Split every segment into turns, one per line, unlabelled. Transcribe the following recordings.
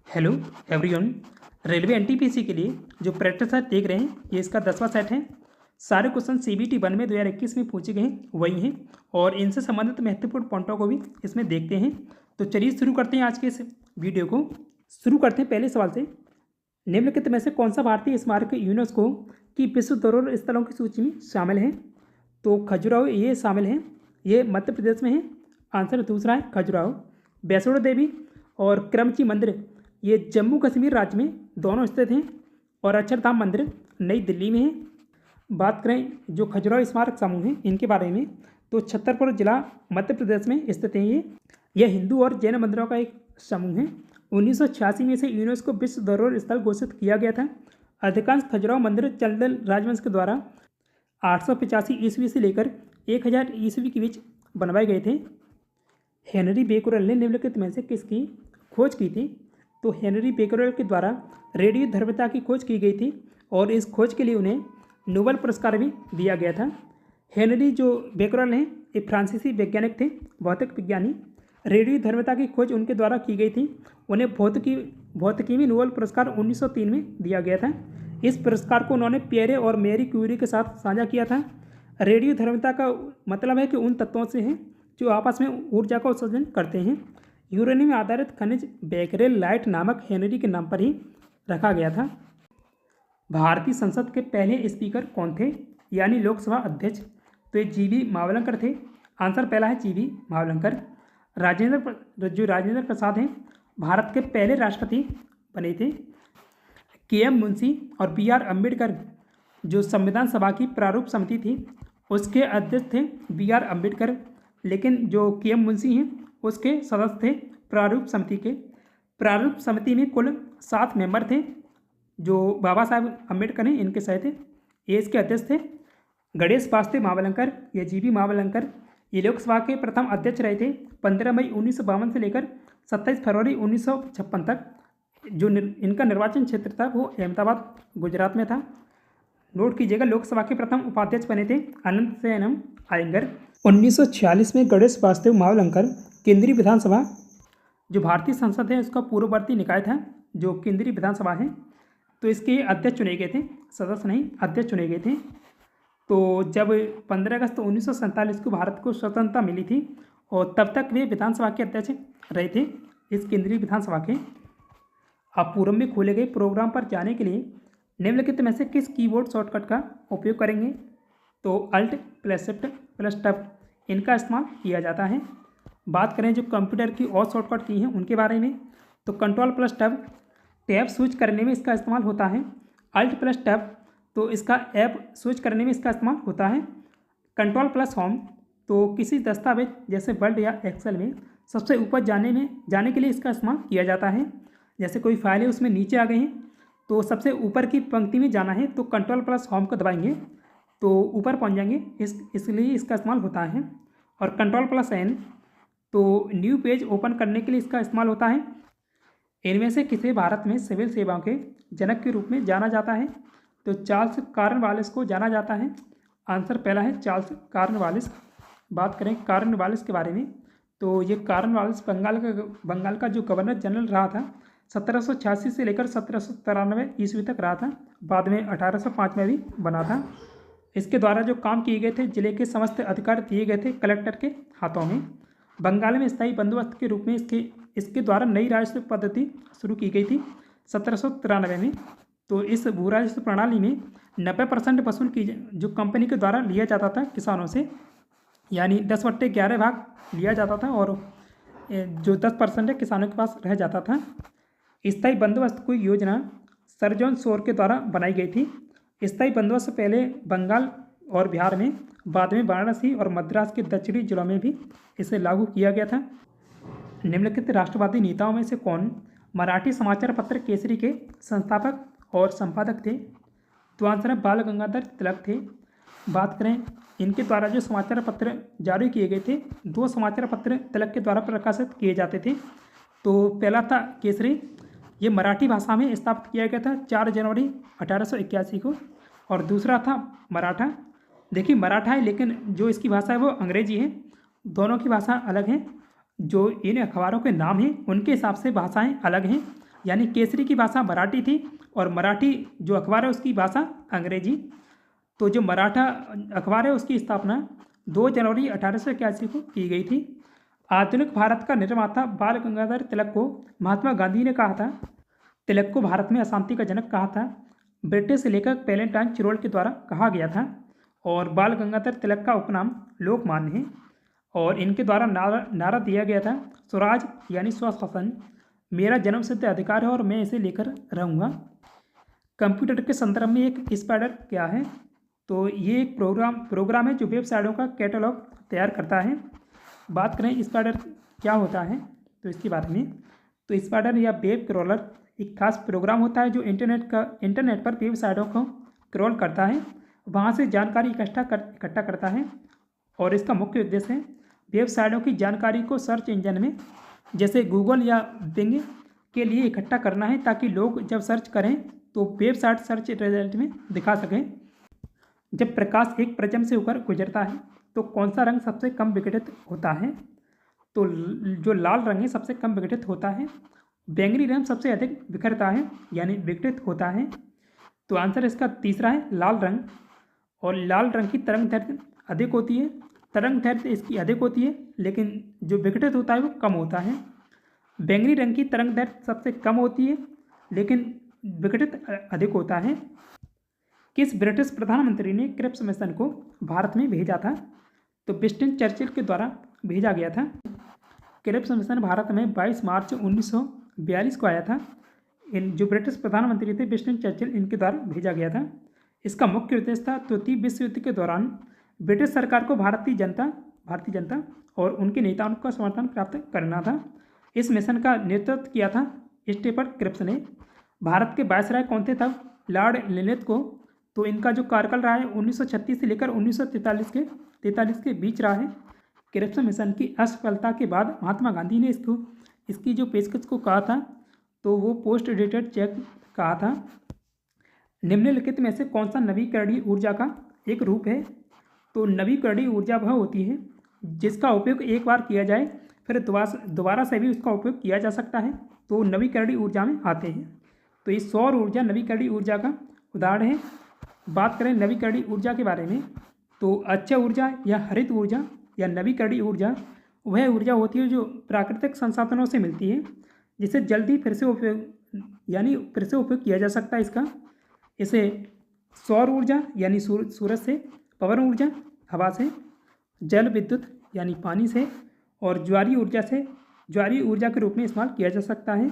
Hello everyone. Railway NTPC के लिए जो प्रैक्टिस सेट देख रहे हैं ये इसका 10वां सेट है। सारे क्वेश्चन सीबीटी 1 में 2021 में पूछे गए हैं वही हैं और इनसे संबंधित महत्वपूर्ण पॉइंटों को भी इसमें देखते हैं। तो चलिए शुरू करते हैं आज के इस वीडियो को। शुरू करते हैं पहले सवाल से। निम्नलिखित में से कौन सा भारतीय स्मारक यूनेस्को की विश्व धरोहर स्थलों की सूची में शामिल है? तो खजुराहो ये शामिल है, ये मध्य प्रदेश में है। आंसर दूसरा है खजुराहो। वैष्णो देवी और क्रमची मंदिर ये जम्मू कश्मीर राज्य में दोनों स्थित हैं और अक्षरधाम मंदिर नई दिल्ली में है। बात करें जो खजुराहो स्मारक समूह हैं इनके बारे में, तो छतरपुर जिला मध्य प्रदेश में स्थित है। यह हिंदू और जैन मंदिरों का एक समूह है। 1986 में इसे यूनेस्को विश्व धरोहर स्थल घोषित किया गया था। अधिकांश खजुराहो मंदिर चंदेल राजवंश के द्वारा 885 ईस्वी से लेकर 1000 ईस्वी के बीच बनवाए गए थे। हेनरी बेकरल ने निम्नलिखित में से किसकी खोज की थी? तो हेनरी बेकरल के द्वारा रेडियो धर्मिता की खोज की गई थी और इस खोज के लिए उन्हें नोबेल पुरस्कार भी दिया गया था। हेनरी जो बेकरल हैं ये फ्रांसीसी वैज्ञानिक थे, भौतिक विज्ञानी। रेडियो धर्मिता की खोज उनके द्वारा की गई थी। उन्हें भौतिकी में नोबेल पुरस्कार 1903 में दिया गया था। इस पुरस्कार को उन्होंने पियरे और मैरी क्यूरी के साथ साझा किया था। रेडियो धर्मिता का मतलब है कि उन तत्वों से हैं जो आपस में ऊर्जा का उत्सर्जन करते हैं। यूरेनियम आधारित खनिज बेकरेल लाइट नामक हेनरी के नाम पर ही रखा गया था। भारतीय संसद के पहले स्पीकर कौन थे, यानी लोकसभा अध्यक्ष? तो ये जीवी मावलंकर थे। आंसर पहला है जीवी मावलंकर। राजेंद्र प्रसाद हैं भारत के पहले राष्ट्रपति बने थे। केएम मुंशी और बीआर अम्बेडकर जो संविधान सभा की प्रारूप समिति थी उसके अध्यक्ष थे बीआर अम्बेडकर, लेकिन जो केएम मुंशी हैं उसके सदस्य थे प्रारूप समिति के। प्रारूप समिति में कुल 7 मेंबर थे जो बाबा साहब अम्बेडकर हैं इनके सह थे। ये इसके अध्यक्ष थे। गणेश वासुदेव मावलंकर या जीवी मावलंकर ये लोकसभा के प्रथम अध्यक्ष रहे थे 15 मई 1952 से लेकर 27 फरवरी 1956 तक। जो इनका निर्वाचन क्षेत्र था वो अहमदाबाद गुजरात में था। नोट कीजिएगा, लोकसभा के प्रथम उपाध्यक्ष बने थे अनंत सेनम आयंगर। 1946 में गणेश वासुदेव मावलंकर केंद्रीय विधानसभा जो भारतीय संसद है उसका पूर्ववर्ती निकाय था जो केंद्रीय विधानसभा है, तो इसके अध्यक्ष चुने गए थे, सदस्य नहीं अध्यक्ष चुने गए थे। तो जब 15 अगस्त 1947 को भारत को स्वतंत्रता मिली थी और तब तक वे विधानसभा के अध्यक्ष रहे थे इस केंद्रीय विधानसभा के। आप पूर्व में खोले गए प्रोग्राम पर जाने के लिए निम्नलिखित में से किस कीबोर्ड शॉर्टकट का उपयोग करेंगे? तो alt plus shift plus tab इनका इस्तेमाल किया जाता है। बात करें जो कंप्यूटर की और शॉर्टकट की हैं उनके बारे में, तो कंट्रोल प्लस टैब स्विच करने में इसका इस्तेमाल होता है। अल्ट प्लस टैब तो इसका ऐप स्विच करने में इसका इस्तेमाल होता है। कंट्रोल प्लस होम तो किसी दस्तावेज जैसे वर्ड या एक्सेल में सबसे ऊपर जाने के लिए इसका इस्तेमाल किया जाता है। जैसे कोई फाइल है उसमें नीचे आ गए हैं तो सबसे ऊपर की पंक्ति में जाना है तो कंट्रोल प्लस होम को दबाएंगे तो ऊपर पहुंच जाएंगे, इसलिए इसका इस्तेमाल होता है। और कंट्रोल प्लस एन तो न्यू पेज ओपन करने के लिए इसका इस्तेमाल होता है। इनमें से किसे भारत में सिविल सेवाओं के जनक के रूप में जाना जाता है? तो चार्ल्स कॉर्नवालिस को जाना जाता है। आंसर पहला है चार्ल्स कॉर्नवालिस। बात करें कॉर्नवालिस के बारे में, तो ये कॉर्नवालिस बंगाल का जो गवर्नर जनरल रहा था 1786 से लेकर 1793 ईस्वी तक रहा था। बाद में 1805 में भी बना था। इसके द्वारा जो काम किए गए थे जिले के समस्त अधिकार दिए गए थे कलेक्टर के हाथों में। बंगाल में स्थायी बंदोबस्त के रूप में इसके द्वारा नई राजस्व पद्धति शुरू की गई थी 1793 में। तो इस भू राजस्व प्रणाली में 90% वसूल की जो कंपनी के द्वारा लिया जाता था किसानों से, यानी 10/11 भाग लिया जाता था और जो 10% है किसानों के पास रह जाता था। स्थायी बंदोबस्त की योजना सर जॉन शोर के द्वारा बनाई गई थी। स्थायी बंदोबस्त पहले बंगाल और बिहार में, बाद में वाराणसी और मद्रास के दक्षिणी जिलों में भी इसे लागू किया गया था। निम्नलिखित राष्ट्रवादी नेताओं में से कौन मराठी समाचार पत्र केसरी के संस्थापक और संपादक थे? तो आंसर है बाल गंगाधर तिलक थे। बात करें इनके द्वारा जो समाचार पत्र जारी किए गए थे, 2 समाचार पत्र तिलक के द्वारा प्रकाशित किए जाते थे। तो पहला था केसरी, ये मराठी भाषा में स्थापित किया गया था 4 जनवरी 1881 को, और दूसरा था मराठा। देखिए मराठा है लेकिन जो इसकी भाषा है वो अंग्रेजी है, दोनों की भाषा अलग है। जो इन अखबारों के नाम हैं उनके हिसाब से भाषाएं अलग हैं। यानी केसरी की भाषा मराठी थी और मराठी जो अखबार है उसकी भाषा अंग्रेजी। तो जो मराठा अखबार है उसकी स्थापना 2 जनवरी 1881 को की गई थी। आधुनिक भारत का निर्माता बाल गंगाधर तिलक को महात्मा गांधी ने कहा था, तिलक को भारत में अशांति का जनक कहा था। ब्रिटिश लेखक वैलेंटाइन चिरोल के द्वारा कहा गया था और बाल गंगाधर तिलक का उपनाम लोकमान्य है और इनके द्वारा नारा दिया गया था, स्वराज यानी स्वशासन मेरा जन्मसिद्ध अधिकार है और मैं इसे लेकर रहूँगा। कंप्यूटर के संदर्भ में एक स्पाइडर क्या है? तो ये एक प्रोग्राम है जो वेबसाइटों का कैटलॉग तैयार करता है। बात करें स्पाइडर क्या होता है तो इसके बारे में, तो स्पाइडर या वेब क्रॉलर एक खास प्रोग्राम होता है जो इंटरनेट पर वेबसाइटों को क्रॉल करता है, वहाँ से जानकारी इकट्ठा करता है और इसका मुख्य उद्देश्य है वेबसाइटों की जानकारी को सर्च इंजन में जैसे गूगल या बिंग के लिए इकट्ठा करना है, ताकि लोग जब सर्च करें तो वेबसाइट सर्च रिजल्ट में दिखा सकें। जब प्रकाश एक प्रिज्म से होकर गुजरता है तो कौन सा रंग सबसे कम विघटित होता है? तो जो लाल रंग है सबसे कम विघटित होता है। बैंगनी रंग सबसे अधिक बिखरता है यानी विघटित होता है। तो आंसर इसका तीसरा है लाल रंग। और लाल रंग की तरंग दैर्घ्य अधिक होती है, तरंग दैर्घ्य इसकी अधिक होती है लेकिन जो विघटित होता है वो कम होता है। बैंगनी रंग की तरंग दैर्घ्य सबसे कम होती है लेकिन विघटित अधिक होता है। किस ब्रिटिश प्रधानमंत्री ने क्रिप्स मिशन को भारत में भेजा था? तो विंस्टन चर्चिल के द्वारा भेजा गया था। क्रिप्स मिशन भारत में 22 मार्च 1942 को आया था। इन जो ब्रिटिश प्रधानमंत्री थे विंस्टन चर्चिल, इनके द्वारा भेजा गया था। इसका मुख्य उद्देश्य था द्वितीय विश्व युद्ध के दौरान ब्रिटिश सरकार को भारतीय जनता और उनके नेताओं का समर्थन प्राप्त करना था। इस मिशन का नेतृत्व किया था स्टीफन क्रिप्स ने। भारत के वायसराय कौन थे तब? लॉर्ड लिनेथ को। तो इनका जो कार्यकाल रहा है 1936 से लेकर 1943 के बीच रहा है। क्रिप्स मिशन की असफलता के बाद महात्मा गांधी ने इसकी जो पेशकश को कहा था तो वो पोस्ट डेटेड चेक कहा था। निम्नलिखित में से कौन सा नवीकरणीय ऊर्जा का एक रूप है? तो नवीकरणीय ऊर्जा वह होती है जिसका उपयोग एक बार किया जाए फिर दोबारा से भी उसका उपयोग किया जा सकता है, तो नवीकरणीय ऊर्जा में आते हैं। तो ये सौर ऊर्जा नवीकरणीय ऊर्जा का उदाहरण है। बात करें नवीकरणीय ऊर्जा के बारे में तो अक्षय ऊर्जा या हरित ऊर्जा या नवीकरणीय ऊर्जा वह ऊर्जा होती है जो प्राकृतिक संसाधनों से मिलती है, जिसे जल्दी फिर से उपयोग किया जा सकता है इसका। इसे सौर ऊर्जा यानी सूरज से, पवन ऊर्जा हवा से, जल विद्युत यानी पानी से और ज्वारीय ऊर्जा के रूप में इस्तेमाल किया जा सकता है।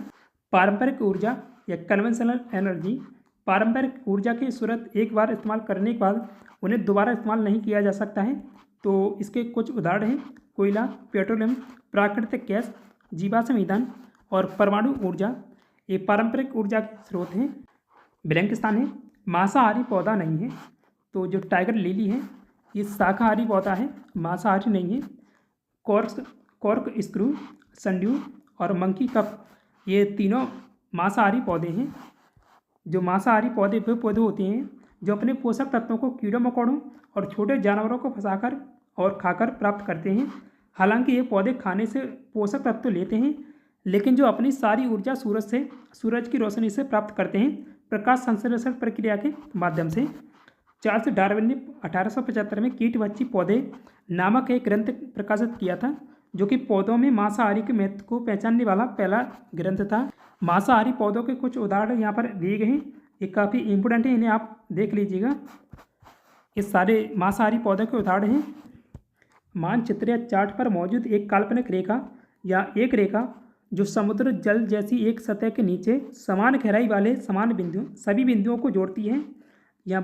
पारंपरिक ऊर्जा या कन्वेंशनल एनर्जी, पारंपरिक ऊर्जा की सूरत एक बार इस्तेमाल करने के बाद उन्हें दोबारा इस्तेमाल नहीं किया जा सकता है। तो इसके कुछ उदाहरण हैं कोयला, पेट्रोलियम, प्राकृतिक गैस, जीवाश्म ईंधन और परमाणु ऊर्जा। ये पारंपरिक ऊर्जा के स्रोत हैं। ब्लैंक स्थान है। मांसाहारी पौधा नहीं है। तो जो टाइगर लिली है ये शाकाहारी पौधा है, मांसाहारी नहीं है। कॉर्क स्क्रू, संड्यू और मंकी कप ये तीनों मांसाहारी पौधे हैं। जो मांसाहारी पौधे वे पौधे होते हैं जो अपने पोषक तत्वों को कीड़ों मकोड़ों और छोटे जानवरों को फंसाकर और खाकर प्राप्त करते हैं। हालांकि ये पौधे खाने से पोषक तत्व लेते हैं, लेकिन जो अपनी सारी ऊर्जा सूरज की रोशनी से प्राप्त करते हैं प्रकाश संश्लेषण प्रक्रिया के माध्यम से। चार्ल्स डार्विन ने 1875 में कीटभक्षी पौधे नामक एक ग्रंथ प्रकाशित किया था, जो कि पौधों में मांसाहारी के महत्व को पहचानने वाला पहला ग्रंथ था। मांसाहारी पौधों के कुछ उदाहरण यहाँ पर दिए गए हैं, ये काफ़ी इंपोर्टेंट है, इन्हें आप देख लीजिएगा। ये सारे मांसाहारी पौधों के उदाहरण हैं। मानचित्र या चार्ट पर मौजूद एक काल्पनिक रेखा या एक रेखा जो समुद्र जल जैसी एक सतह के नीचे समान गहराई वाले सभी बिंदुओं को जोड़ती है या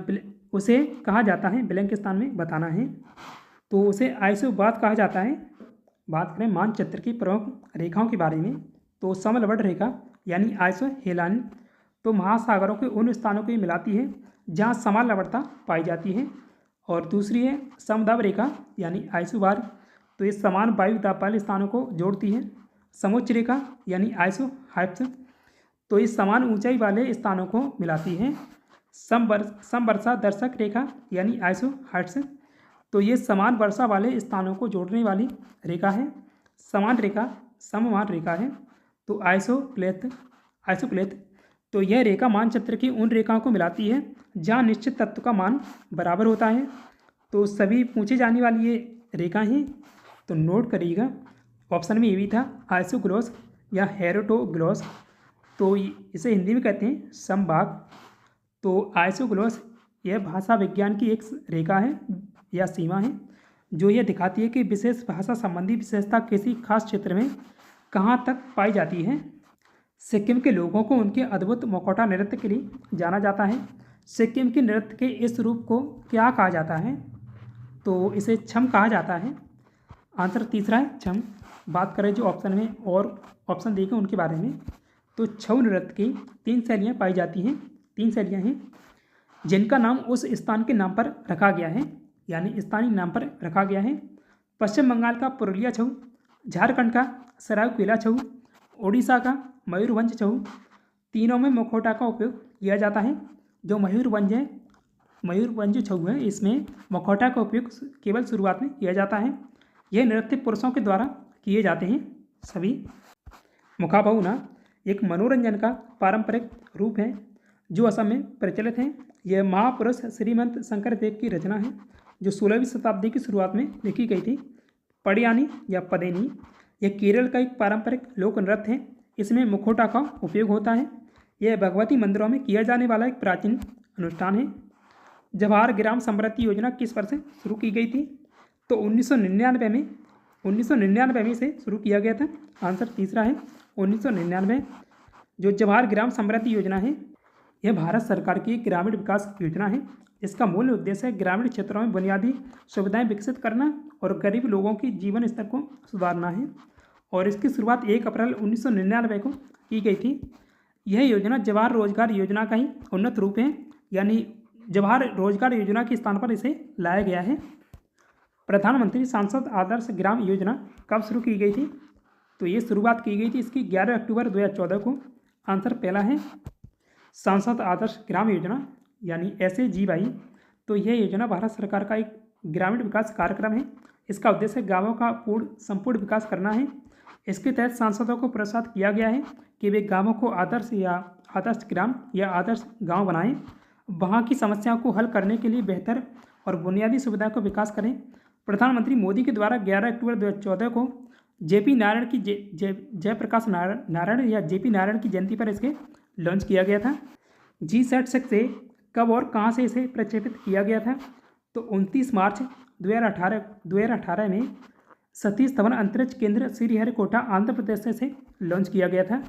उसे कहा जाता है, ब्लैंक स्थान में बताना है, तो उसे आइसोबाथ कहा जाता है। बात करें मानचित्र की प्रमुख रेखाओं के बारे में तो समलवट रेखा यानी आइसोहेलान तो महासागरों के उन स्थानों को मिलाती है जहाँ समान लवणता पाई जाती है। और दूसरी है समदाब रेखा यानी आइसोबार, तो ये समान वायु दाब वाले स्थानों को जोड़ती है। समुच्च रेखा यानी आइसोहाइप्स, तो ये समान ऊंचाई वाले स्थानों को मिलाती है। समवर्षा दर्शक रेखा यानी आइसोहाइट्स, तो ये समान वर्षा वाले स्थानों को जोड़ने वाली रेखा है। समान रेखा सममान रेखा है, तो आइसोक्लेथ। आइसोक्लेथ। तो यह रेखा मानचित्र की उन रेखाओं को मिलाती है जहाँ निश्चित तत्व का मान बराबर होता है। तो सभी पूछे जाने वाली ये रेखा हैं, तो नोट करिएगा। ऑप्शन में ये भी था आइसोग्लॉस या हेरोटोग्लॉस, तो इसे हिंदी में कहते हैं समभाग। तो आइसोग्लॉस यह भाषा विज्ञान की एक रेखा है या सीमा है जो यह दिखाती है कि विशेष भाषा संबंधी विशेषता किसी खास क्षेत्र में कहाँ तक पाई जाती है। सिक्किम के लोगों को उनके अद्भुत मुखौटा नृत्य के लिए जाना जाता है। सिक्किम के नृत्य के इस रूप को क्या कहा जाता है? तो इसे छम कहा जाता है। आंसर तीसरा है छम। बात करें जो ऑप्शन में और ऑप्शन देखें उनके बारे में, तो छऊ नृत्य की 3 शैलियाँ पाई जाती हैं। 3 शैलियाँ हैं जिनका नाम उस स्थान के नाम पर रखा गया है, यानी स्थानीय नाम पर रखा गया है। पश्चिम बंगाल का पुरुलिया छऊ, झारखंड का सरायकेला छऊ, ओडिशा का मयूरभंज छऊ। तीनों में मुखौटा का उपयोग किया जाता है। जो मयूरभंज छऊ है इसमें मुखौटा का उपयोग केवल शुरुआत में किया जाता है। यह नृत्य पुरुषों के द्वारा किए जाते हैं सभी। मुखाबहुना एक मनोरंजन का पारंपरिक रूप है जो असम में प्रचलित है। यह महापुरुष श्रीमंत शंकर देव की रचना है जो 16वीं शताब्दी की शुरुआत में लिखी गई थी। पडियानी या पदेनी यह केरल का एक पारंपरिक लोक नृत्य है। इसमें मुखौटा का उपयोग होता है। यह भगवती मंदिरों में किया जाने वाला एक प्राचीन अनुष्ठान है। जवाहर ग्राम समृद्धि योजना किस वर्ष से शुरू की गई थी? तो 1999 में इसे शुरू किया गया था। आंसर तीसरा है 1999। जो जवाहर ग्राम समृद्धि योजना है यह भारत सरकार की एक ग्रामीण विकास योजना है। इसका मूल उद्देश्य है ग्रामीण क्षेत्रों में बुनियादी सुविधाएं विकसित करना और गरीब लोगों के जीवन स्तर को सुधारना है। और इसकी शुरुआत 1 अप्रैल 1999 को की गई थी। यह योजना जवाहर रोजगार योजना का ही उन्नत रूप है, यानी जवाहर रोजगार योजना के स्थान पर इसे लाया गया है। प्रधानमंत्री सांसद आदर्श ग्राम योजना कब शुरू की गई थी? तो ये शुरुआत की गई थी इसकी 11 अक्टूबर 2014 को। आंसर पहला है सांसद आदर्श ग्राम योजना यानी SAGY। तो यह योजना भारत सरकार का एक ग्रामीण विकास कार्यक्रम है। इसका उद्देश्य गाँवों का संपूर्ण विकास करना है। इसके तहत सांसदों को प्रोत्साहित किया गया है कि वे गाँवों को आदर्श ग्राम या आदर्श गाँव बनाएं, वहाँ की समस्याओं को हल करने के लिए बेहतर और बुनियादी सुविधाओं का विकास करें। प्रधानमंत्री मोदी के द्वारा 11 अक्टूबर 2014 को JP नारायण की जयप्रकाश नारायण या JP नारायण की जयंती पर इसके लॉन्च किया गया था। G-SAT से कब और कहाँ से इसे प्रक्षेपित किया गया था? तो 29 मार्च 2018 में सतीश धवन अंतरिक्ष केंद्र श्रीहरिकोटा आंध्र प्रदेश से इसे लॉन्च किया गया था।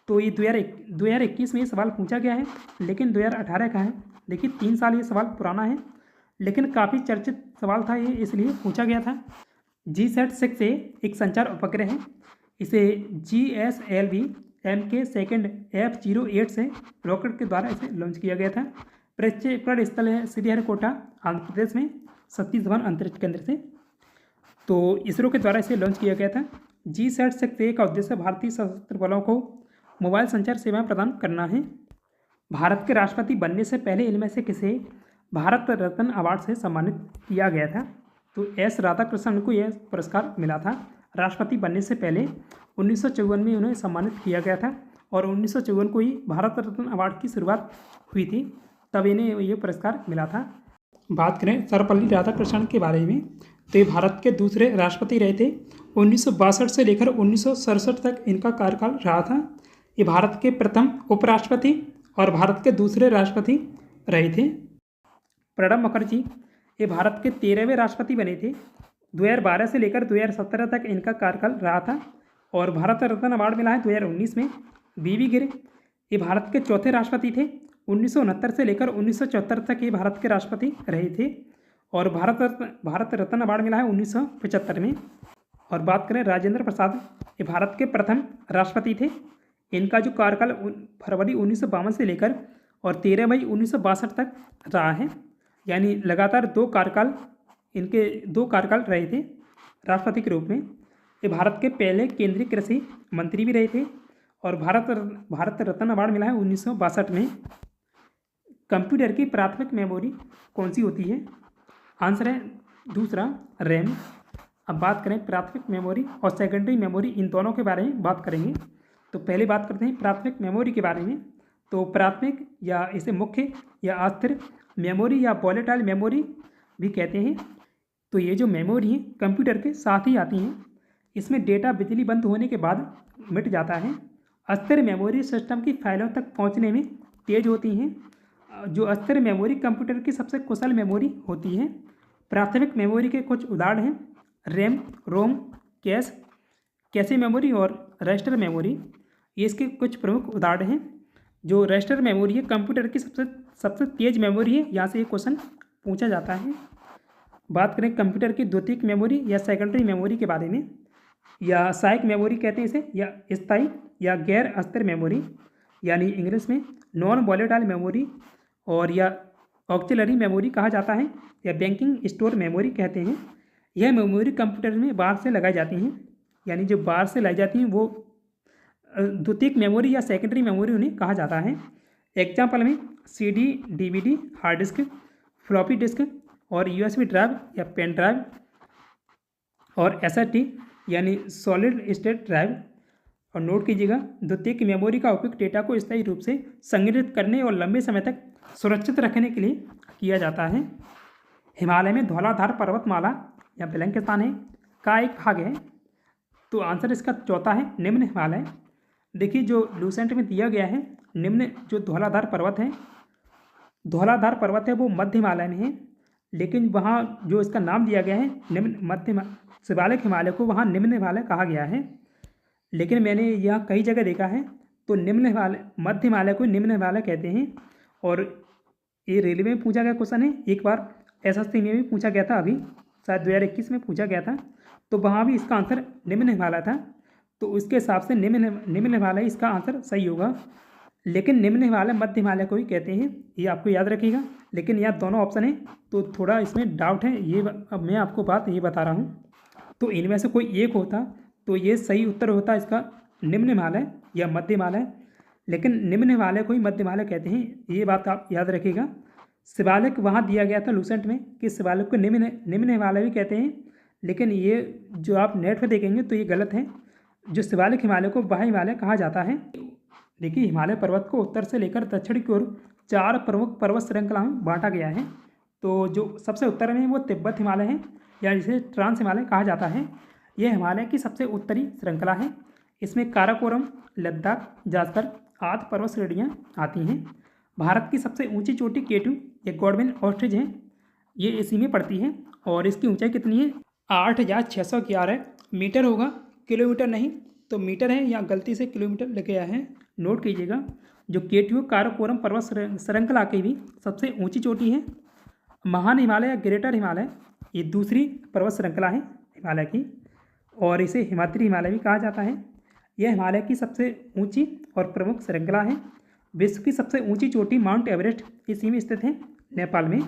तो ये 2021 में ये सवाल पूछा गया है, लेकिन 2018 का है। देखिए 3 साल ये सवाल पुराना है, लेकिन काफ़ी चर्चित सवाल था ये, इसलिए पूछा गया था। G-SAT से एक संचार उपग्रह है। इसे GSLV MK सेकेंड F08 से रॉकेट के द्वारा इसे लॉन्च किया गया था। प्रक्षेपण स्थल है श्रीहरिकोटा आंध्र प्रदेश में सतीश धवन अंतरिक्ष केंद्र से। तो इसरो के द्वारा इसे लॉन्च किया गया था। G-SAT का उद्देश्य भारतीय सशस्त्र बलों को मोबाइल संचार सेवाएं प्रदान करना है। भारत के राष्ट्रपति बनने से पहले इनमें से किसे भारत रत्न अवार्ड से सम्मानित किया गया था? तो S राधाकृष्णन को यह पुरस्कार मिला था। राष्ट्रपति बनने से पहले 1954 में उन्हें सम्मानित किया गया था और 1954 को ही भारत रत्न अवार्ड की शुरुआत हुई थी, तब इन्हें ये पुरस्कार मिला था। बात करें सर्वपल्ली राधाकृष्णन के बारे में, तो ये भारत के दूसरे राष्ट्रपति रहे थे। 1962 से लेकर 1967 तक इनका कार्यकाल रहा था। ये भारत के प्रथम उपराष्ट्रपति और भारत के दूसरे राष्ट्रपति रहे थे। प्रणब मुखर्जी ये भारत के 13वें राष्ट्रपति बने थे। 2012 से लेकर 2017 तक इनका कार्यकाल रहा था और भारत रत्न अवार्ड मिला है 2019 में। BB गिल ये भारत के चौथे राष्ट्रपति थे। 1969 से लेकर 1974 तक ये भारत के राष्ट्रपति रहे थे और भारत रत्न अवार्ड मिला है 1975 में। और बात करें राजेंद्र प्रसाद, ये भारत के प्रथम राष्ट्रपति थे। इनका जो कार्यकाल फरवरी 1952 से लेकर और 13 मई 1962 तक रहा है, यानी लगातार 2 कार्यकाल रहे थे राष्ट्रपति के रूप में। ये भारत के पहले केंद्रीय कृषि मंत्री भी रहे थे और भारत रत्न अवार्ड मिला है 1962 में। कंप्यूटर की प्राथमिक मेमोरी कौन सी होती है? आंसर है दूसरा RAM। अब बात करें प्राथमिक मेमोरी और सेकेंडरी मेमोरी, इन दोनों के बारे में बात करेंगे। तो पहले बात करते हैं प्राथमिक मेमोरी के बारे में। तो प्राथमिक या इसे मुख्य या अस्थिर मेमोरी या वॉलेटाइल मेमोरी भी कहते हैं। तो ये जो मेमोरी है कंप्यूटर के साथ ही आती हैं। इसमें डेटा बिजली बंद होने के बाद मिट जाता है। अस्थिर मेमोरी सिस्टम की फाइलों तक पहुंचने में तेज होती हैं। जो अस्थिर मेमोरी कंप्यूटर की सबसे कुशल मेमोरी होती है। प्राथमिक मेमोरी के कुछ उदाहरण हैं रैम, रोम, कैश, कैशे मेमोरी और रजिस्टर मेमोरी। ये इसके कुछ प्रमुख उदाहरण हैं। जो रजिस्टर मेमोरी है कंप्यूटर की सबसे सबसे तेज मेमोरी है। यहाँ से ये क्वेश्चन पूछा जाता है। बात करें कंप्यूटर की द्वितीयक मेमोरी या सेकेंडरी मेमोरी के बारे में, या सहायक मेमोरी कहते हैं इसे, या स्थायी या गैर अस्थिर मेमोरी यानी इंग्लिश में नॉन वॉलेटाइल मेमोरी, और या ऑक्सिलरी मेमोरी कहा जाता है, या बैंकिंग स्टोर मेमोरी कहते हैं। यह मेमोरी कंप्यूटर में बाहर से लगाई जाती हैं, यानी जो बाहर से लाई जाती हैं वो द्वितीयक मेमोरी या सेकेंडरी मेमोरी उन्हें कहा जाता है। एग्जाम्पल में CD, DVD, hard disk, floppy disk और USB ड्राइव या पेन ड्राइव, और SSD यानी सॉलिड स्टेट ड्राइव। और नोट कीजिएगा द्वितीयक मेमोरी का उपयोग डेटा को स्थायी रूप से संग्रहित करने और लंबे समय तक सुरक्षित रखने के लिए किया जाता है। हिमालय में धौलाधार पर्वतमाला या बेलंकिस्तान है का एक भाग है। तो आंसर इसका चौथा है निम्न हिमालय। देखिए जो लूसेंट में दिया गया है निम्न जो धौलाधार पर्वत है, धौलाधार पर्वत है वो मध्य हिमालय में है, लेकिन वहाँ जो इसका नाम दिया गया है निम्न शिवालिक हिमालय को वहाँ निम्न हिमालय कहा गया है। लेकिन मैंने यह कई जगह देखा है तो निम्न हिमालय मध्य हिमालय को निम्न हिमालय कहते हैं। और ये रेलवे में पूछा गया क्वेश्चन है, एक बार SSC में भी पूछा गया था, अभी शायद 2021 में पूछा गया था, तो वहाँ भी इसका आंसर निम्न हिमालय था। तो उसके हिसाब से निम्न हिमालय इसका आंसर सही होगा। लेकिन निम्न हिमालय मध्य हिमालय को ही कहते हैं, ये आपको याद रखिएगा। लेकिन यहाँ दोनों ऑप्शन है तो थोड़ा इसमें डाउट है, ये अब मैं आपको बात ये बता रहा हूँ। तो इनमें से कोई एक होता तो ये सही उत्तर होता इसका निम्न हिमालय या मध्य हिमालय। लेकिन निम्न हिमालय को ही मध्य हिमालय कहते हैं, ये बात आप याद रखिएगा। शिवालिक वहाँ दिया गया था लूसेंट में कि शिवालिक को निम्न हिमालय भी कहते हैं, लेकिन ये जो आप नेट पर देखेंगे तो ये गलत है। जो शिवालिक हिमालय को बाह्य हिमालय कहा जाता है। देखिए हिमालय पर्वत को उत्तर से लेकर दक्षिण की ओर 4 प्रमुख पर्वत श्रृंखलाओं में बांटा गया है। तो जो सबसे उत्तर में है वो तिब्बत हिमालय है, या जिसे ट्रांस हिमालय कहा जाता है। यह हिमालय की सबसे उत्तरी श्रृंखला है। इसमें काराकोरम, लद्दाख, जास्कर आदि पर्वत श्रेणियाँ आती हैं। भारत की सबसे ऊंची चोटी K2 या गॉडविन ऑस्ट्रिच है, ये इसी में पड़ती है। और इसकी ऊंचाई कितनी है? 8611 मीटर होगा, किलोमीटर नहीं। तो मीटर है, या गलती से किलोमीटर लिख गया है, नोट कीजिएगा। जो K2 काराकोरम पर्वत श्रृंखला की भी सबसे ऊंची चोटी है। महान हिमालय या ग्रेटर हिमालय ये दूसरी पर्वत श्रृंखला है हिमालय की, और इसे हिमाद्री हिमालय भी कहा जाता है। यह हिमालय की सबसे ऊंची और प्रमुख श्रृंखला है। विश्व की सबसे ऊंची चोटी माउंट एवरेस्ट इसी में स्थित है, नेपाल में।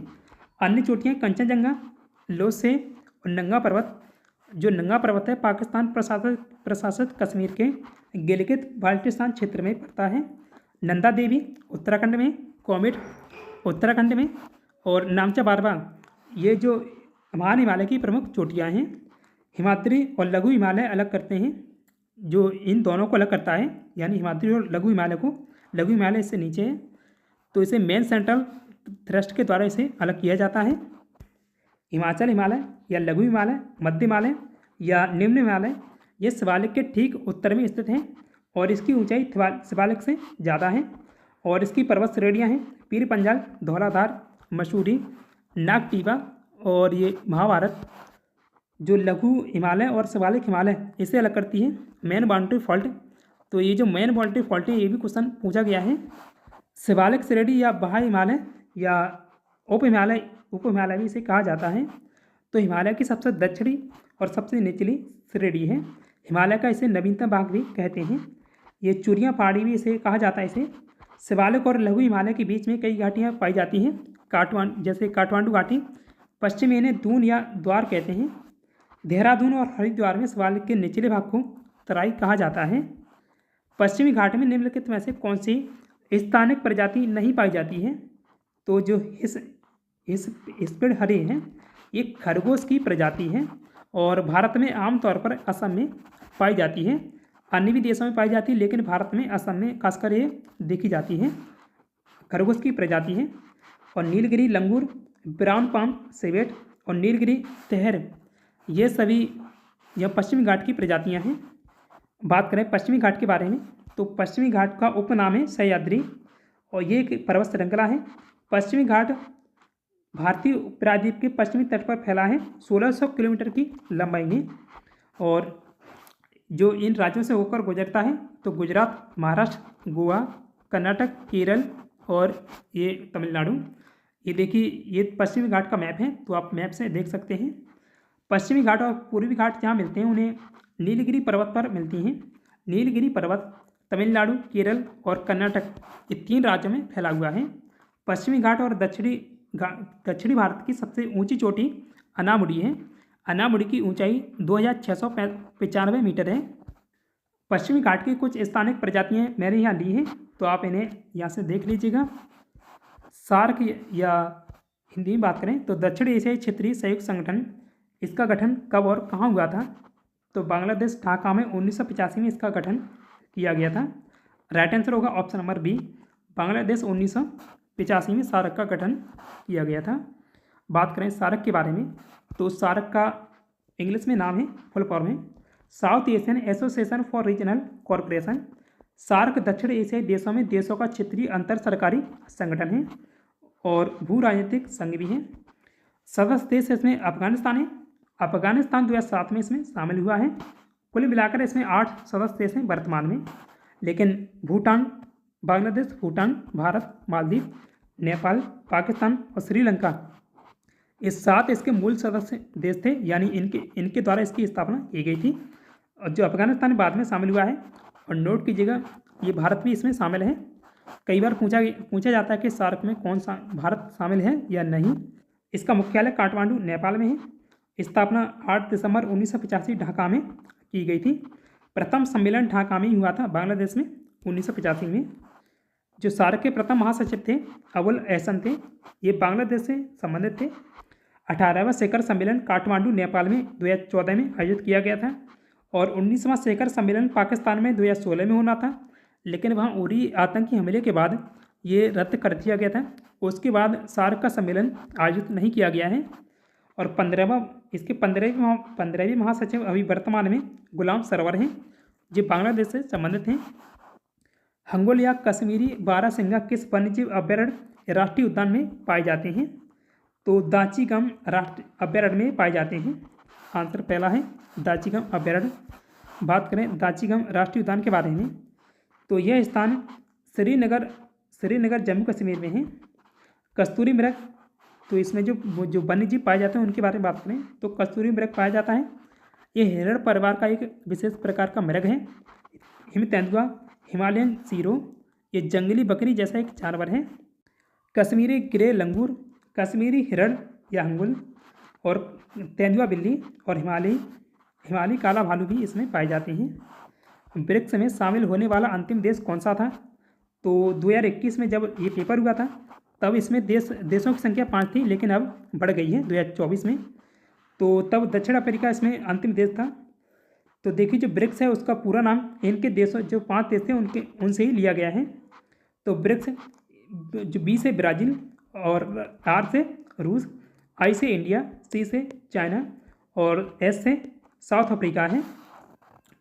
अन्य चोटियाँ कंचनजंगा, लोसे और नंगा पर्वत। जो नंगा पर्वत है पाकिस्तान प्रशासित कश्मीर के गिलगित बाल्टिस्तान क्षेत्र में पड़ता है। नंदा देवी उत्तराखंड में, कोमेट उत्तराखंड में, और नामचा बारवा ये जो महान हिमालय की प्रमुख चोटियाँ हैं। हिमाद्री और लघु हिमालय अलग करते हैं, जो इन दोनों को अलग करता है, यानी हिमाद्री और लघु हिमालय को। लघु हिमालय इससे नीचे है तो इसे मेन सेंट्रल थ्रस्ट के द्वारा इसे अलग किया जाता है। हिमाचल हिमालय या लघु हिमालय, मध्य हिमालय या निम्न हिमालय ये शिवालिक के ठीक उत्तर में स्थित हैं, और इसकी ऊंचाई शिवालिक से ज़्यादा है। और इसकी पर्वत श्रेणियाँ हैं पीर पंजाल, धौलाधार, मसूरी, नागटीबा और ये महाभारत। जो लघु हिमालय और शिवालिक हिमालय इसे अलग करती है मेन बाउंड्री फॉल्ट। तो ये जो मेन बाउंड्री फॉल्ट है ये भी क्वेश्चन पूछा गया है। शिवालिक श्रेणी या बाह्य हिमालय या उप हिमालय भी इसे कहा जाता है। तो हिमालय की सबसे दक्षिणी और सबसे निचली श्रेणी है। हिमालय का इसे नवीनतम भाग भी कहते हैं। ये चूरियाँ पहाड़ी भी इसे कहा जाता है। इसे शिवालिक और लघु हिमालय के बीच में कई घाटियाँ पाई जाती हैं, जैसे काठमांडू घाटी। पश्चिम में इन्हें दून या द्वार कहते हैं। देहरादून और हरिद्वार में शिवालिक के निचले भाग को तराई कहा जाता है। पश्चिमी घाट में निम्नलिखित में से कौन सी स्थानिक प्रजाति नहीं पाई जाती है? तो जो इस स्पिड हरे हैं ये खरगोश की प्रजाति है, और भारत में आमतौर पर असम में पाई जाती है। अन्य भी देशों में पाई जाती है, लेकिन भारत में असम में खासकर ये देखी जाती है। खरगोश की प्रजाति है। और नीलगिरी लंगूर, ब्राउन पाम सेवेट और नीलगिरी तेहर, ये सभी यह पश्चिमी घाट की प्रजातियां हैं। बात करें पश्चिमी घाट के बारे में, तो पश्चिमी घाट का उपनाम है सह्याद्री और ये एक पर्वत श्रृंखला है। पश्चिमी घाट भारतीय उपराद्वीप के पश्चिमी तट पर फैला है 1600 किलोमीटर की लंबाई में। और जो इन राज्यों से होकर गुजरता है तो गुजरात, महाराष्ट्र, गोवा, कर्नाटक, केरल और ये तमिलनाडु। ये देखिए, ये पश्चिमी घाट का मैप है, तो आप मैप से देख सकते हैं। पश्चिमी घाट और पूर्वी घाट जहाँ मिलते हैं उन्हें नीलगिरी पर्वत पर मिलती हैं। नीलगिरी पर्वत तमिलनाडु, केरल और कर्नाटक, ये 3 राज्यों में फैला हुआ है। पश्चिमी घाट और दक्षिणी भारत की सबसे ऊंची चोटी अनामुडी है। अनामुडी की ऊंचाई 2695 मीटर है। पश्चिमी घाट की कुछ स्थानिक प्रजातियां मैंने यहाँ ली हैं, तो आप इन्हें यहाँ से देख लीजिएगा। सार्क या हिंदी में बात करें तो दक्षिण एशियाई क्षेत्रीय सहयोग संगठन, इसका गठन कब और कहाँ हुआ था? तो बांग्लादेश ढाका में 1985 में इसका गठन किया गया था। राइट आंसर होगा ऑप्शन नंबर बी, बांग्लादेश 1985 में सार्क का गठन किया गया था। बात करें सार्क के बारे में, तो सार्क का इंग्लिश में नाम है, फुल फॉर्म है South Asian Association for Regional Corporation. SAARC दक्षिण एशियाई देशों में देशों का क्षेत्रीय अंतर सरकारी संगठन है और भू राजनीतिक संघ भी है। सदस्य देश इसमें अफगानिस्तान है। अफगानिस्तान 2007 में इसमें शामिल हुआ है। कुल मिलाकर इसमें 8 सदस्य देश हैं वर्तमान में, लेकिन भूटान, बांग्लादेश, भूटान, भारत, मालदीव, नेपाल, पाकिस्तान और श्रीलंका, इस 7 इसके मूल सदस्य देश थे, यानी इनके द्वारा इसकी स्थापना की गई थी। और जो अफगानिस्तान बाद में शामिल हुआ है, और नोट कीजिएगा ये भारत भी इसमें शामिल है। कई बार पूछा जाता है कि सार्क में कौन सा भारत शामिल है या नहीं। इसका मुख्यालय काठमांडू नेपाल में है। स्थापना 8 दिसंबर 1985 ढाका में की गई थी। प्रथम सम्मेलन ढाका में ही हुआ था बांग्लादेश में 1985 में। जो सार्क के प्रथम महासचिव थे अबुल एहसन थे, ये बांग्लादेश से संबंधित थे। 18वां शिखर सम्मेलन काठमांडू नेपाल में 2014 में आयोजित किया गया था और 19वां शिखर सम्मेलन पाकिस्तान में 2016 में होना था, लेकिन वहाँ उरी आतंकी हमले के बाद ये रद्द कर दिया गया था। उसके बाद सार्क का सम्मेलन आयोजित नहीं किया गया है। और 15वीं महासचिव अभी वर्तमान में गुलाम सरवर हैं, जो बांग्लादेश से संबंधित हैं। हंगोल या कश्मीरी बारहसिंगा किस वन्यजीव अभ्यारण्य राष्ट्रीय उद्यान में पाए जाते हैं? तो दाचीगम राष्ट्रीय अभ्यारण्य में पाए जाते हैं। आंसर पहला है दाचीगम अभ्यारण्य। बात करें दाचीगम राष्ट्रीय उद्यान के बारे में, तो यह स्थान श्रीनगर जम्मू कश्मीर में है। कस्तूरी मृग, तो इसमें जो वन्यजीव पाए जाते हैं उनके बारे में बात करें तो कस्तूरी मृग पाया जाता है। ये हिरण परिवार का एक विशेष प्रकार का मृग है। हिम तेंदुआ, हिमालयन सीरो, ये जंगली बकरी जैसा एक जानवर है। कश्मीरी ग्रे लंगूर, कश्मीरी हिरण या हंगुल और तेंदुआ बिल्ली और हिमालयी काला भालू भी इसमें पाए जाते हैं। ब्रिक्स में शामिल होने वाला अंतिम देश कौन सा था? तो 2021 में जब ये पेपर हुआ था तब इसमें देशों की संख्या 5 थी, लेकिन अब बढ़ गई है 2024 में। तो तब दक्षिण अफ्रीका इसमें अंतिम देश था। तो देखिए जो ब्रिक्स है उसका पूरा नाम इनके देशों जो 5 देश थे उनसे ही लिया गया है। तो ब्रिक्स जो बी से ब्राज़ील और आर से रूस, आई से इंडिया, सी से चाइना और एस से साउथ अफ्रीका है।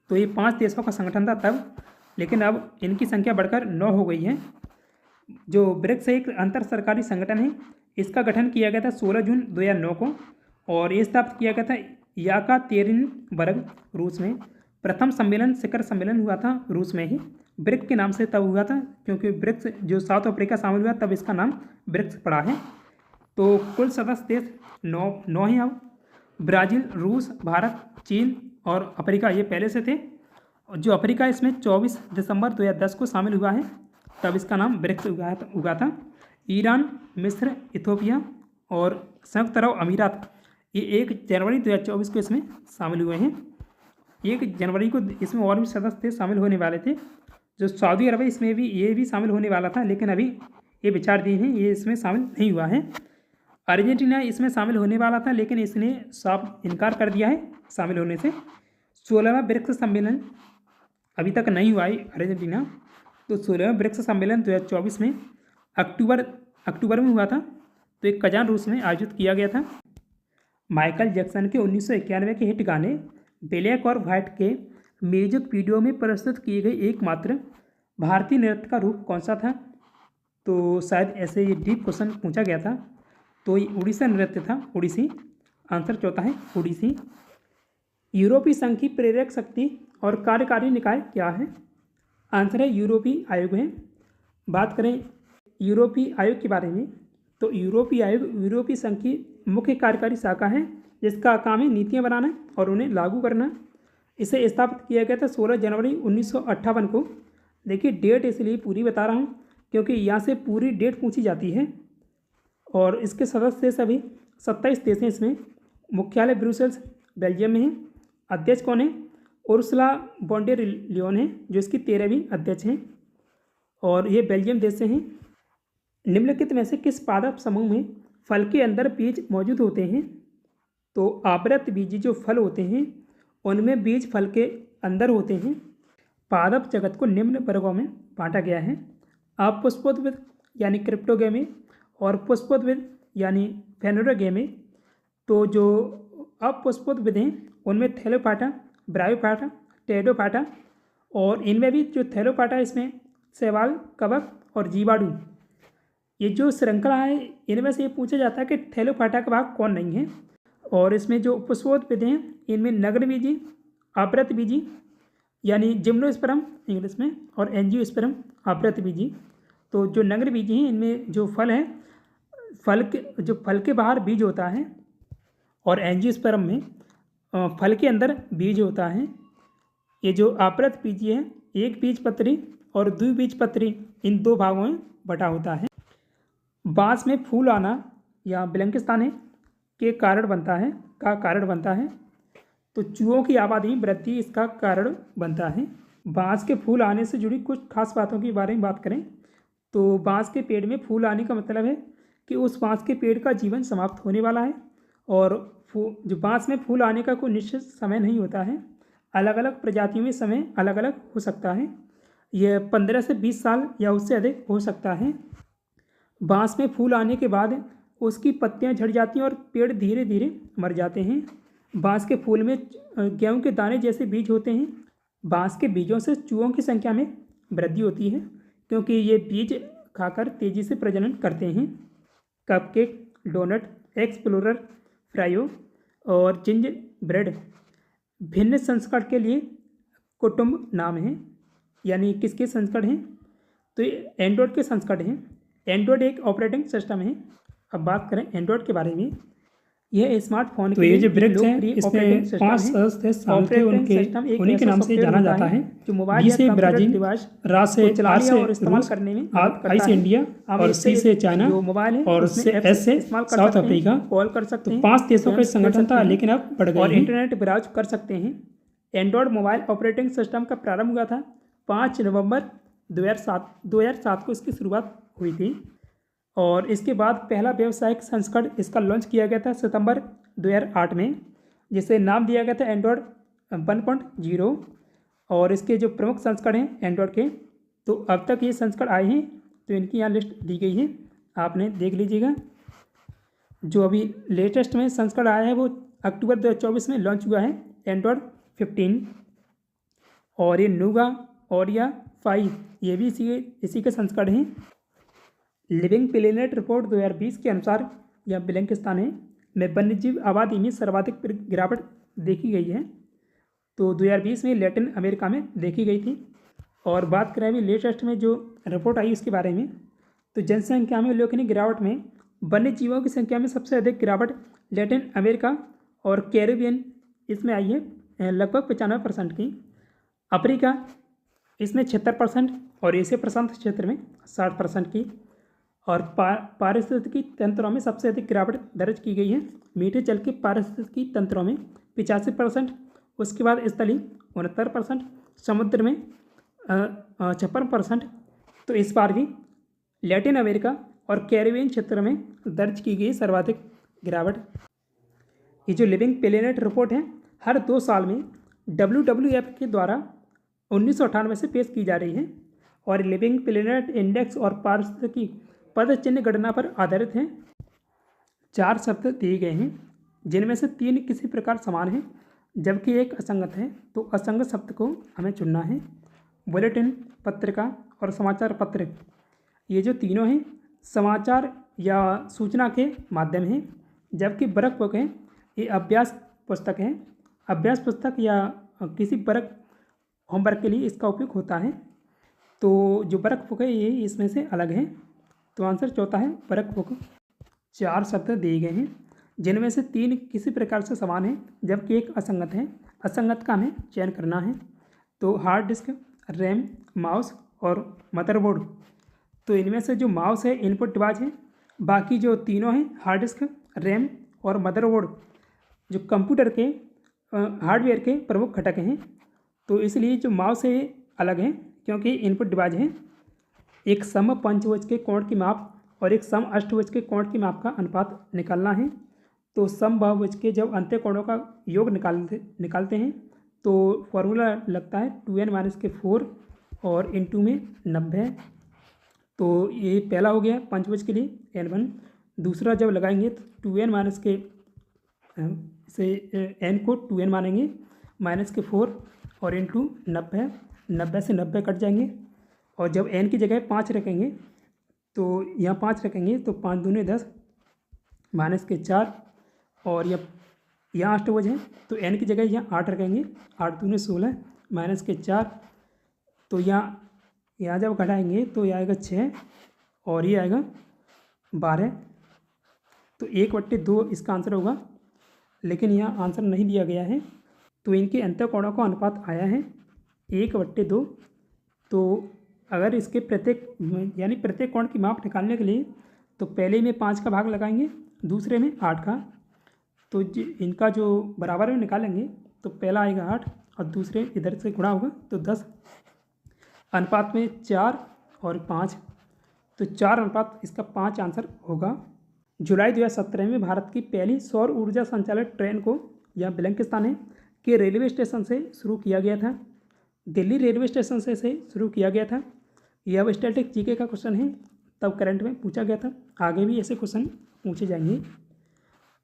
तो ये 5 देशों का संगठन था तब, लेकिन अब इनकी संख्या बढ़कर 9 हो गई है। जो ब्रिक्स एक अंतर सरकारी संगठन है, इसका गठन किया गया था 16 जून 2009 को और ये स्थापित किया गया था याकातेरिनबर्ग, रूस में। प्रथम सम्मेलन शिखर सम्मेलन हुआ था रूस में ही। ब्रिक्स के नाम से तब हुआ था क्योंकि ब्रिक्स जो साउथ अफ्रीका शामिल हुआ तब इसका नाम ब्रिक्स पड़ा है। तो कुल सदस्य देश 9 हैं अब। ब्राज़ील, रूस, भारत, चीन और अफ्रीका ये पहले से थे। और जो अफ्रीका इसमें 24 दिसंबर 2010 को शामिल हुआ है, तब इसका नाम ब्रिक्स उगा था। ईरान, मिस्र, इथोपिया और संयुक्त अरब अमीरात ये 1 जनवरी 2024 को इसमें शामिल हुए हैं। 1 जनवरी को इसमें और भी सदस्य देश शामिल होने वाले थे। जो सऊदी अरब है इसमें भी ये भी शामिल होने वाला था, लेकिन अभी ये विचाराधीन है, ये इसमें शामिल नहीं हुआ है। अर्जेंटीना इसमें शामिल होने वाला था, लेकिन इसने साफ इनकार कर दिया है शामिल होने से। 16वां ब्रिक्स सम्मेलन अभी तक नहीं हुआ है अर्जेंटीना। तो 16वें ब्रिक्स सम्मेलन 2024 में अक्टूबर में हुआ था। तो एक कजान रूस में आयोजित किया गया था। माइकल जैक्सन के 1991 के हिट गाने ब्लैक और वाइट के म्यूजिक वीडियो में प्रस्तुत किए गए एकमात्र भारतीय नृत्य का रूप कौन सा था? तो शायद ऐसे ये डीप क्वेश्चन पूछा गया था। तो ये उड़ीसा नृत्य था, ओडिसी। आंसर चौथा है ओडिसी। यूरोपीय संघ की प्रेरक शक्ति और कार्यकारी निकाय क्या है? आंसर है यूरोपीय आयोग है। बात करें यूरोपीय आयोग के बारे में, तो यूरोपीय आयोग यूरोपीय संघ की मुख्य कार्यकारी शाखा है, जिसका काम है नीतियाँ बनाना और उन्हें लागू करना। इसे स्थापित किया गया था 16 जनवरी 1958 को। देखिए डेट इसलिए पूरी बता रहा हूँ क्योंकि यहाँ से पूरी डेट पूछी जाती है। और इसके सदस्य सभी 27 देश हैं इसमें। मुख्यालय ब्रुसेल्स बेल्जियम में है। अध्यक्ष कौन है? उर्सुला वॉन डेर लियोन है, जो इसकी 13वीं अध्यक्ष हैं और ये बेल्जियम देश से हैं। निम्नलिखित में से किस पादप समूह में फल के अंदर बीज मौजूद होते हैं? तो आवृत बीजी जो फल होते हैं उनमें बीज फल के अंदर होते हैं। पादप जगत को निम्न वर्गों में बांटा गया है। अपुष्पोद्भिद यानी क्रिप्टोगेमी और पुष्पोद्भिद यानी फेनोरोगेमी। तो जो अपुष्पोद्भिद हैं उनमें थैलोपाटा, ब्रायोपाटा, टेडोपाटा और इनमें भी जो थैलोपाटा इसमें शैवाल, कवक और जीवाणु, ये जो श्रृंखला है इनमें से ये पूछा जाता है कि थैलोपाटा का भाग कौन नहीं है। और इसमें जो पुष्पोद्भिद हैं इनमें नग्नबीजी, आवृतबीजी यानी जिम्नोस्पर्म इंग्लिश में और एंजियोस्पर्म आवृतबीजी। तो जो नग्नबीजी हैं इनमें जो फल है, फल के बाहर बीज होता है और एंजियोस्पर्म में फल के अंदर बीज होता है। ये जो आवृतबीजी है एक बीजपत्री और द्विबीजपत्री इन दो भागों में बटा होता है। बांस में फूल आना या बिलंकिस्तान है के कारण बनता है। तो चूहों की आबादी में वृद्धि इसका कारण बनता है। बांस के फूल आने से जुड़ी कुछ खास बातों के बारे में बात करें तो बांस के पेड़ में फूल आने का मतलब है कि उस बांस के पेड़ का जीवन समाप्त होने वाला है। और जो बांस में फूल आने का कोई निश्चित समय नहीं होता है। अलग अलग प्रजातियों में समय अलग अलग हो सकता है। यह 15 से 20 साल या उससे अधिक हो सकता है। बांस में फूल आने के बाद उसकी पत्तियां झड़ जाती हैं और पेड़ धीरे धीरे मर जाते हैं। बांस के फूल में गेहूं के दाने जैसे बीज होते हैं। बांस के बीजों से चूहों की संख्या में वृद्धि होती है क्योंकि ये बीज खाकर तेज़ी से प्रजनन करते हैं। कपकेक, डोनट, एक्सप्लोरर, फ्रायो और जिंजर ब्रेड भिन्न संस्करण के लिए कुटुंब नाम है। यानी किसके संस्करण हैं? तो ये एंड्रॉयड के संस्करण हैं। एंड्रॉयड एक ऑपरेटिंग सिस्टम है। अब बात करें एंड्रॉयड के बारे में, यह स्मार्टफोन
तो ये जो ब्रिक्स हैं इसमें 5 सदस्य शामिल थे, उन्हीं के नाम से जाना जाता है।
जो मोबाइल
बी से ब्राजील, रा से आर से रूस,
करने में
आई से इंडिया और सी से चाइना और एस से साउथ अफ्रीका।
कॉल कर सकते हैं।
5 देशों का संगठन था लेकिन अब बढ़ गए
और
हैं।
इंटरनेट ब्राउज कर सकते हैं। एंड्रॉयड मोबाइल ऑपरेटिंग सिस्टम का प्रारंभ हुआ था 5 नवंबर 2007 को इसकी शुरुआत हुई थी। और इसके बाद पहला व्यावसायिक संस्करण इसका लॉन्च किया गया था सितंबर 2008 में, जिसे नाम दिया गया था एंड्रॉयड 1.0। और इसके जो प्रमुख संस्करण हैं एंड्रॉयड के, तो अब तक ये संस्करण आए हैं, तो इनकी यहाँ लिस्ट दी गई है, आपने देख लीजिएगा। जो अभी लेटेस्ट में संस्करण आया है वो अक्टूबर 2024 में लॉन्च हुआ है एंड्रॉयड 15। और ये नूगा और या 5 ये भी इसी के संस्करण हैं। लिविंग प्लेनेट रिपोर्ट 2020 के अनुसार यह बिलंकिस्तान है में वन्यजीव आबादी में सर्वाधिक गिरावट देखी गई है। तो 2020 में लैटिन अमेरिका में देखी गई थी। और बात करें अभी लेटेस्ट में जो रिपोर्ट आई उसके बारे में, तो जनसंख्या में उल्लेखनीय गिरावट में वन्य जीवों की संख्या में सबसे अधिक गिरावट लैटिन अमेरिका और कैरिबियन इसमें आई है लगभग 95% की। अफ्रीका इसमें 76% और एशिया प्रशांत क्षेत्र में 60% की। और पारिस्थितिकी तंत्रों में सबसे अधिक गिरावट दर्ज की गई है मीठे जल के पारिस्थितिकी तंत्रों में 85%। उसके बाद स्थलीय 69%, समुद्र में 56%। तो इस बार भी लैटिन अमेरिका और कैरिबियन क्षेत्र में दर्ज की गई सर्वाधिक गिरावट। ये जो लिविंग प्लेनेट रिपोर्ट है हर 2 साल में WWF के द्वारा 1998 से पेश की जा रही है और लिविंग प्लेनेट इंडेक्स और पारिस्थितिकी पद चिन्ह गणना पर आधारित हैं। 4 शब्द दिए गए हैं जिनमें से 3 किसी प्रकार समान हैं जबकि एक असंगत है। तो असंगत शब्द को हमें चुनना है। बुलेटिन, पत्रिका और समाचार पत्र, ये जो तीनों हैं समाचार या सूचना के माध्यम हैं, जबकि वर्क बुक है ये अभ्यास पुस्तक है। अभ्यास पुस्तक या किसी वर्क होमवर्क के लिए इसका उपयोग होता है। तो जो वर्क बुक है ये इसमें से अलग है। तो आंसर चौथा है वर्क बुक। 4 शब्द दिए गए हैं जिनमें से 3 किसी प्रकार से समान हैं जबकि एक असंगत है। असंगत का हमें चयन करना है। तो हार्ड डिस्क, रैम, माउस और मदरबोर्ड। तो इनमें से जो माउस है इनपुट डिवाइस है, बाकी जो तीनों हैं हार्ड डिस्क, रैम और मदरबोर्ड जो कंप्यूटर के हार्डवेयर के प्रमुख घटक हैं। तो इसलिए जो माउस है ये अलग है क्योंकि इनपुट डिवाइस है। एक सम पंचभुज के कोण की माप और एक सम अष्टभुज के कोण की माप का अनुपात निकालना है। तो सम बहुभुज के जब अंत्य कोणों का योग निकालते हैं तो फॉर्मूला लगता है 2n-4 और इंटू में 90। तो ये पहला हो गया पंचभुज के लिए n1। दूसरा जब लगाएंगे तो 2n- के से n को 2n मानेंगे -4 और इंटू 90। 90 से 90 कट जाएंगे और जब n की जगह 5 रखेंगे तो यहाँ 5 रखेंगे तो 5 दूने 10 -4 और यहाँ अष्टभुज है तो n की जगह यहाँ 8 रखेंगे 8 दूने 16 -4। तो यहाँ जब घटाएंगे तो ये आएगा 6 और ये आएगा 12। तो 1/2 इसका आंसर होगा, लेकिन यहाँ आंसर नहीं दिया गया है। तो इनके अंत्य कोणों का अनुपात आया है 1/2। तो अगर इसके प्रत्येक कोण की माप निकालने के लिए तो पहले में 5 का भाग लगाएंगे, दूसरे में 8 का। तो इनका जो बराबर में निकालेंगे तो पहला आएगा 8 और दूसरे इधर से गुणा होगा तो 10। अनुपात में 4 और 5, तो 4 अनुपात इसका 5 आंसर होगा। जुलाई 2017 में भारत की पहली सौर ऊर्जा संचालित ट्रेन को यह बिलंकिस्तान है के रेलवे स्टेशन से शुरू किया गया था। दिल्ली रेलवे स्टेशन से शुरू किया गया था। यह अब स्टैटिक जीके का क्वेश्चन है, तब करंट में पूछा गया था। आगे भी ऐसे क्वेश्चन पूछे जाएंगे।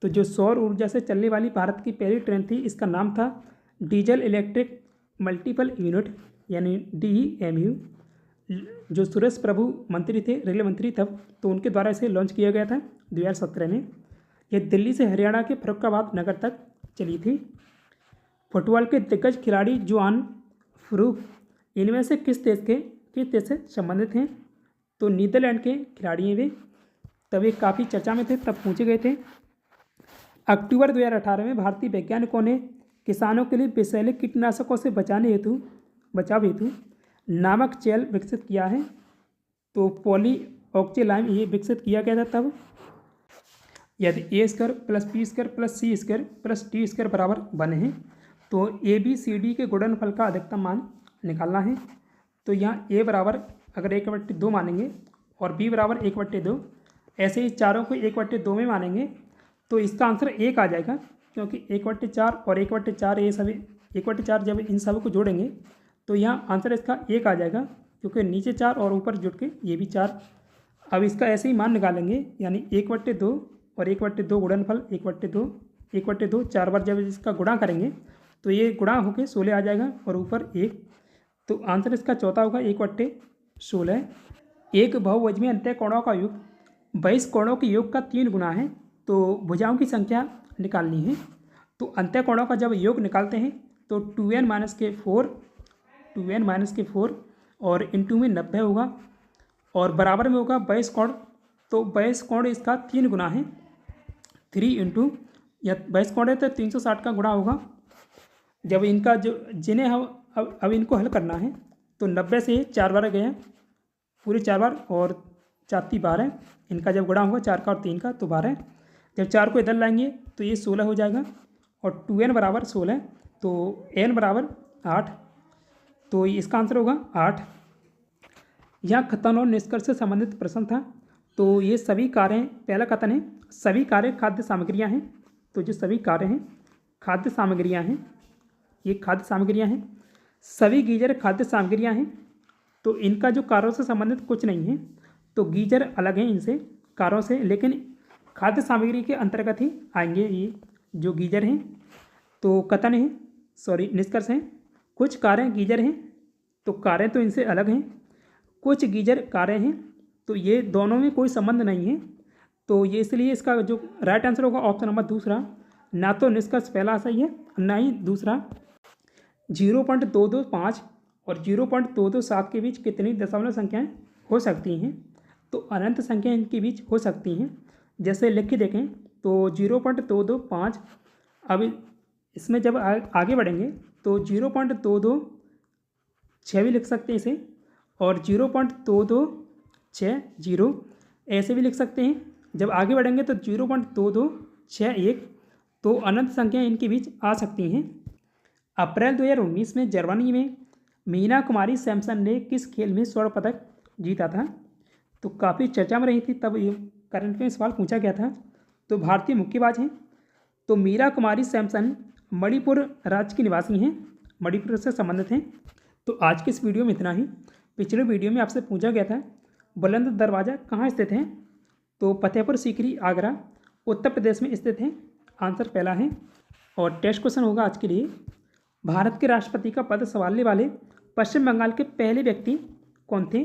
तो जो सौर ऊर्जा से चलने वाली भारत की पहली ट्रेन थी इसका नाम था डीजल इलेक्ट्रिक मल्टीपल यूनिट यानी DEMU। जो सुरेश प्रभु मंत्री थे, रेलवे मंत्री तब, तो उनके द्वारा इसे लॉन्च किया गया था 2017 में। यह दिल्ली से हरियाणा के फर्रुखाबाद नगर तक चली थी। फुटबॉल के दिग्गज खिलाड़ी जोहान फ्रूफ इनमें से किस देश से संबंधित हैं? तो नीदरलैंड के खिलाड़ी हैं वे। तब ये काफ़ी चर्चा में थे, तब पूछे गए थे। अक्टूबर 2018 में भारतीय वैज्ञानिकों ने किसानों के लिए विषैले कीटनाशकों से बचाव हेतु नामक जेल विकसित किया है। तो पॉलीऑक्जेलाइम ये विकसित किया गया था तब। यदि A² + B² + C² + D² बराबर बने हैं तो ABCD के गुणनफल का अधिकतम मान निकालना है। तो यहाँ A बराबर अगर 1/2 मानेंगे और B बराबर 1/2, ऐसे ही चारों को 1/2 में मानेंगे तो इसका आंसर 1 आ जाएगा, क्योंकि 1/4 और 1/4 ये सभी 1/4 जब इन सब को जोड़ेंगे तो यहाँ आंसर इसका 1 आ जाएगा, क्योंकि नीचे 4 और ऊपर जुड़ के ये भी 4। अब इसका ऐसे ही मान निकालेंगे, यानी 1/2 और 1/2 गुणनफल 1/2 4 बार जब इसका गुणा करेंगे तो ये गुणा होकर 16 आ जाएगा और ऊपर 1। तो आंसर इसका चौथा होगा 1/16। एक बहुभुज में अंत्य कोणों का योग 22 कोणों के योग का 3 गुना है। तो भुजाओं की संख्या निकालनी है। तो अंत्य कोणों का जब योग निकालते हैं तो 2n-4 और इंटू में 90 होगा और बराबर में होगा 22 कोण। तो 22 कोण इसका 3 गुना है, 3 इंटू या 22 कोण है तो 360 का गुणा होगा। जब इनका जिन्हें हम अब इनको हल करना है तो 90 से 4 बार गए हैं, पूरे 4 बार और 4 12। इनका जब गुणा होगा 4 का और 3 का तो 12। जब 4 को इधर लाएंगे तो ये 16 हो जाएगा और 2n बराबर 16 तो n बराबर 8। तो इसका आंसर होगा 8। यहाँ कथन और निष्कर्ष से संबंधित प्रश्न था। तो ये सभी कार्य, पहला कथन है सभी कार्य खाद्य सामग्रियाँ हैं। तो जो सभी कार्य हैं खाद्य सामग्रियाँ हैं, ये खाद्य सामग्रियाँ हैं। सभी गीजर खाद्य सामग्रियाँ हैं, तो इनका जो कारों से संबंधित कुछ नहीं है, तो गीजर अलग हैं इनसे कारों से, लेकिन खाद्य सामग्री के अंतर्गत ही आएंगे ये जो गीजर हैं। तो कथन है, सॉरी निष्कर्ष हैं, कुछ कारें गीजर हैं, तो कारें तो इनसे अलग हैं, कुछ गीजर कारें हैं, तो ये दोनों में कोई संबंध नहीं है। तो ये इसलिए इसका जो राइट आंसर होगा ऑप्शन नंबर दूसरा, ना तो निष्कर्ष पहला सही है ना ही दूसरा। 0.225 और 0.227 के बीच कितनी दशमलव संख्याएं हो सकती हैं? तो अनंत संख्या इनके बीच हो सकती हैं। जैसे लिख के देखें तो 0.225, अब इसमें जब आगे बढ़ेंगे तो 0.226 भी लिख सकते हैं इसे, और 0.2260 ऐसे भी लिख सकते हैं। जब आगे बढ़ेंगे तो 0.2261, तो अनंत संख्या इनके बीच आ सकती हैं। अप्रैल 2019 में जर्मनी में मीना कुमारी सैमसन ने किस खेल में स्वर्ण पदक जीता था? तो काफ़ी चर्चा में रही थी, तब ये करंट में सवाल पूछा गया था। तो भारतीय मुक्केबाज हैं। तो मीरा कुमारी सैमसन मणिपुर राज्य की निवासी हैं, मणिपुर से संबंधित हैं। तो आज के इस वीडियो में इतना ही। पिछले वीडियो में आपसे पूछा गया था बुलंद दरवाज़ा कहाँ स्थित है? तो फतेहपुर सीकरी आगरा उत्तर प्रदेश में स्थित है, आंसर पहला है। और टेस्ट क्वेश्चन होगा आज के लिए, भारत के राष्ट्रपति का पद संभालने वाले पश्चिम बंगाल के पहले व्यक्ति कौन थे?